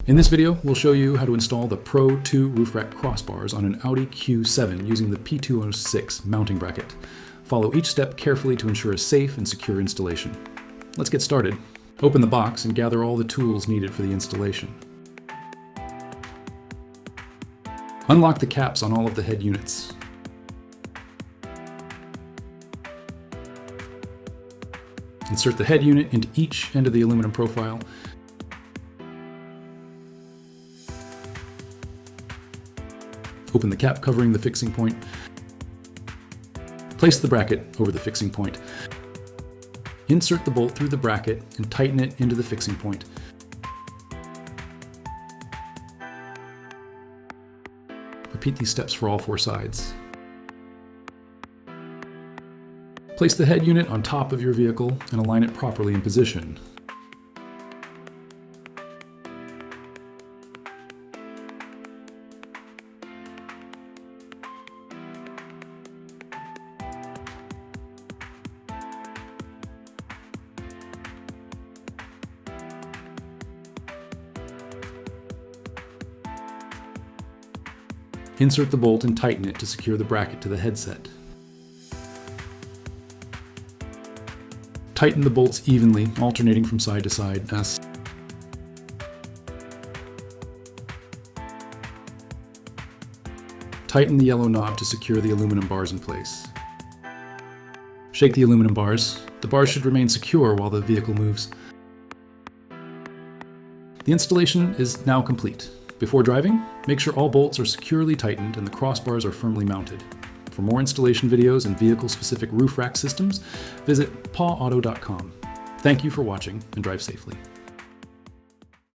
In this video, we'll show you how to install the Pro 2 roof rack crossbars on an Audi Q7 using the P206 mounting bracket. Follow each step carefully to ensure a safe and secure installation. Let's get started. Open the box and gather all the tools needed for the installation. Unlock the caps on all of the head units. Insert the head unit into each end of the aluminum profile. Open the cap covering the fixing point. Place the bracket over the fixing point. Insert the bolt through the bracket and tighten it into the fixing point. Repeat these steps for all four sides. Place the head unit on top of your vehicle and align it properly in position. Insert the bolt and tighten it to secure the bracket to the headset. Tighten the bolts evenly, alternating from side to side. Tighten the yellow knob to secure the aluminum bars in place. Shake the aluminum bars. The bars should remain secure while the vehicle moves. The installation is now complete. Before driving, make sure all bolts are securely tightened and the crossbars are firmly mounted. For more installation videos and vehicle-specific roof rack systems, visit PawAuto.com. Thank you for watching and drive safely.